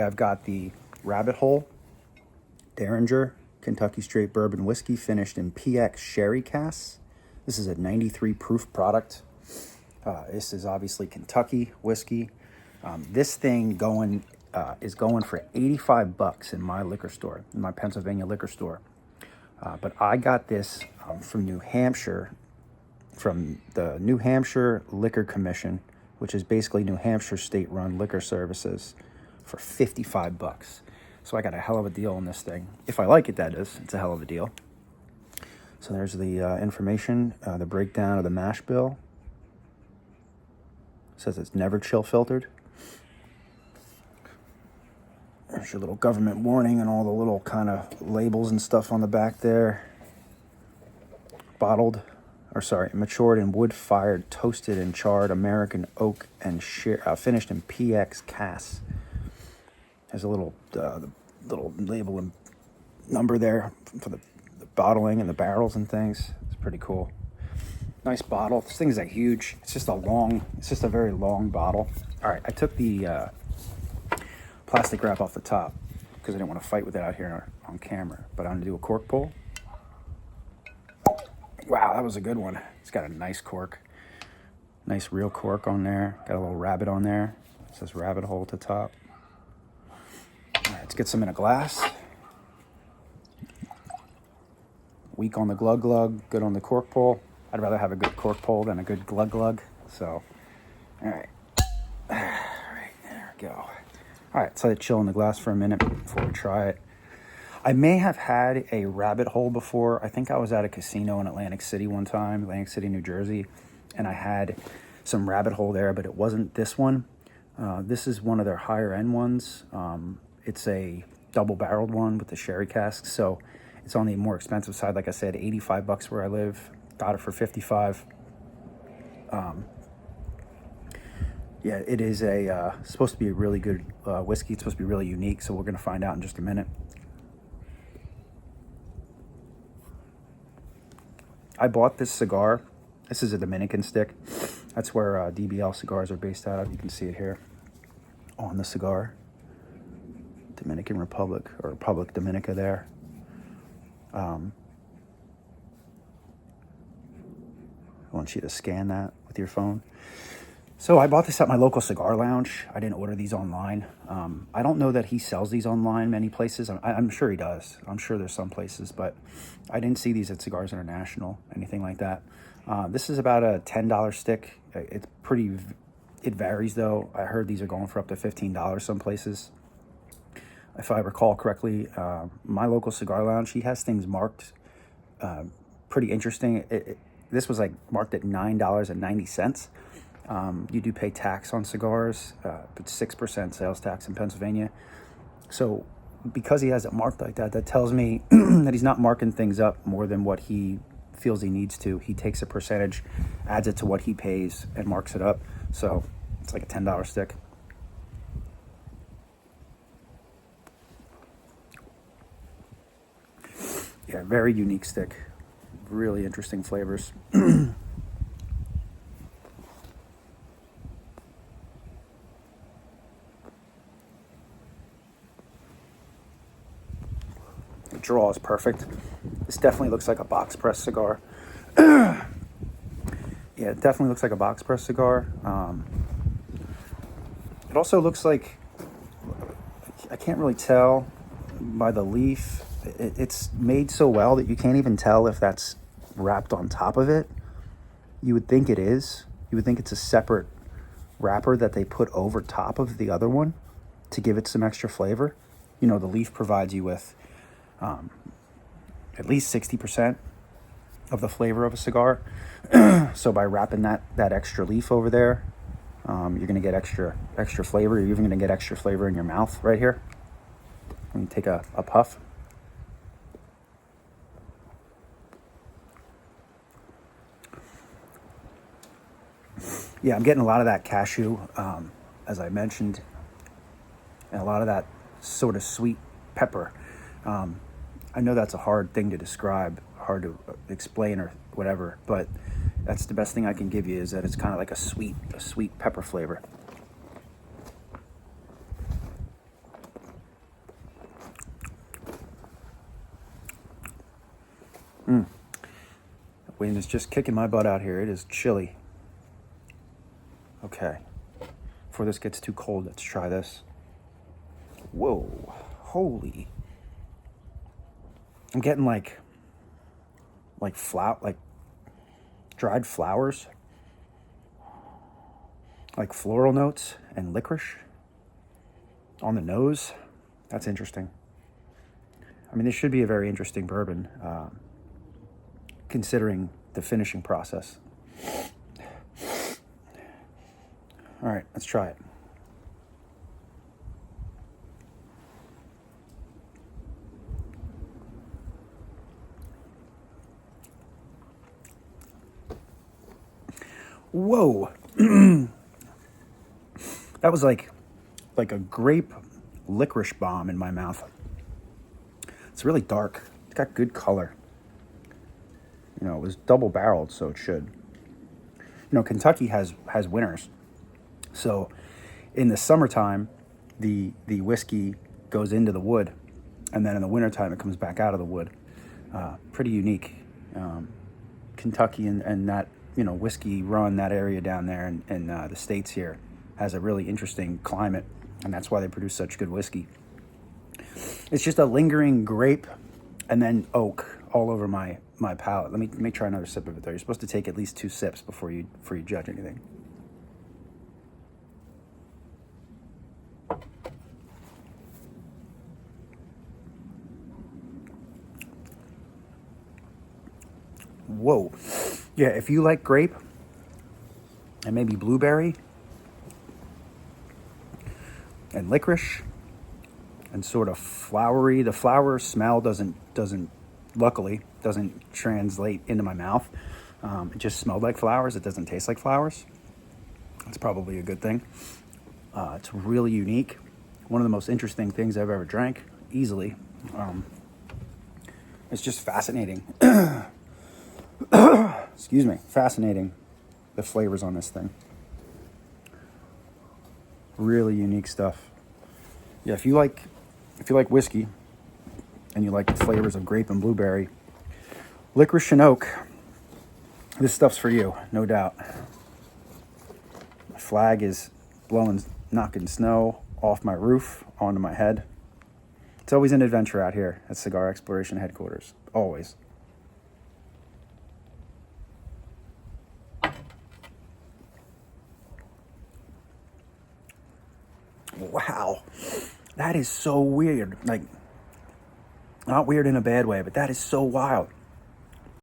I've got the Rabbit Hole Dareringer Kentucky Straight Bourbon Whiskey finished in PX Sherry Casks. This is a 93 proof product. This is obviously Kentucky whiskey. This thing is going for 85 bucks in my liquor store, in my Pennsylvania liquor store. But I got this from New Hampshire, from the New Hampshire Liquor Commission, which is basically New Hampshire state-run liquor services, for 55 bucks. So I got a hell of a deal on this thing. If I like it, that is. It's a hell of a deal. So there's the information, the breakdown of the mash bill. It says it's never chill filtered. There's your little government warning and all the little kind of labels and stuff on the back there. Matured in wood-fired, toasted and charred American oak and finished in PX casks. There's a little the little label and number there for the bottling and the barrels and things. It's pretty cool. Nice bottle. This thing's like huge. It's just a very long bottle. All right, I took the plastic wrap off the top because I didn't want to fight with it out here on camera. But I'm gonna do a cork pull. Wow, that was a good one. It's got a nice cork. Nice real cork on there. Got a little rabbit on there. It says Rabbit Hole at the top. All right, let's get some in a glass. Weak on the glug glug, good on the cork pull. I'd rather have a good cork pull than a good glug glug. So, all right. All right, there we go. All right, so let it chill in the glass for a minute before we try it. I may have had a Rabbit Hole before. I think I was at a casino in Atlantic City one time, Atlantic City, New Jersey, and I had some Rabbit Hole there, but it wasn't this one. This is one of their higher end ones. It's a double-barreled one with the sherry casks, so it's on the more expensive side. Like I said, 85 bucks where I live. Got it for 55. Yeah, it is supposed to be a really good whiskey. It's supposed to be really unique, so we're going to find out in just a minute. I bought this cigar. This is a Dominican stick. That's where DBL cigars are based out of. You can see it here on the cigar. Dominican Republic, or Republic Dominica there. I want you to scan that with your phone. So I bought this at my local cigar lounge. I didn't order these online. I don't know that he sells these online many places. I'm sure he does. I'm sure there's some places, but I didn't see these at Cigars International, anything like that. This is about a $10 stick. It varies though. I heard these are going for up to $15 some places. If I recall correctly, my local cigar lounge, he has things marked pretty interesting. This was like marked at $9.90. You do pay tax on cigars, but 6% sales tax in Pennsylvania. So because he has it marked like that, that tells me that he's not marking things up more than what he feels he needs to. He takes a percentage, adds it to what he pays, and marks it up. So it's like a $10 stick. Yeah, very unique stick. Really interesting flavors. The draw is perfect. This definitely looks like a box press cigar. Yeah, it definitely looks like a box press cigar. It also looks like, I can't really tell by the leaf. It's made so well that you can't even tell if that's wrapped on top of it. You would think it is. You would think it's a separate wrapper that they put over top of the other one to give it some extra flavor. You know, the leaf provides you with at least 60% of the flavor of a cigar. So by wrapping that extra leaf over there, you're going to get extra flavor. You're even going to get extra flavor in your mouth right here. Let me take a puff. Yeah, I'm getting a lot of that cashew, as I mentioned, and a lot of that sort of sweet pepper. I know that's a hard thing to describe, hard to explain or whatever, but that's the best thing I can give you, is that it's kind of like a sweet pepper flavor. The wind is just kicking my butt out here. It is chilly. Okay. Before this gets too cold, let's try this. Whoa. Holy. I'm getting like dried flowers, like floral notes and licorice on the nose. That's interesting. I mean, this should be a very interesting bourbon, considering the finishing process. All right, let's try it. Whoa. That was like a grape licorice bomb in my mouth. It's really dark. It's got good color. You know, it was double barreled, so it should. You know, Kentucky has winters. So in the summertime, the whiskey goes into the wood, and then in the wintertime it comes back out of the wood. Pretty unique. Kentucky and that, you know, whiskey run, that area down there in the States here has a really interesting climate, and that's why they produce such good whiskey. It's just a lingering grape and then oak all over my palate. Let me try another sip of it though. You're supposed to take at least 2 sips before you judge anything. Whoa. Yeah, if you like grape and maybe blueberry and licorice and sort of flowery, the flower smell doesn't luckily translate into my mouth. It just smelled like flowers. It doesn't taste like flowers. That's probably a good thing. It's really unique. One of the most interesting things I've ever drank, easily. It's just fascinating. Excuse me. Fascinating, the flavors on this thing. Really unique stuff. Yeah, if you like whiskey and you like the flavors of grape and blueberry, licorice and oak, this stuff's for you, no doubt. My flag is knocking snow off my roof onto my head. It's always an adventure out here at Cigar Exploration Headquarters. Always. Wow. That is so weird. Like, not weird in a bad way, but that is so wild.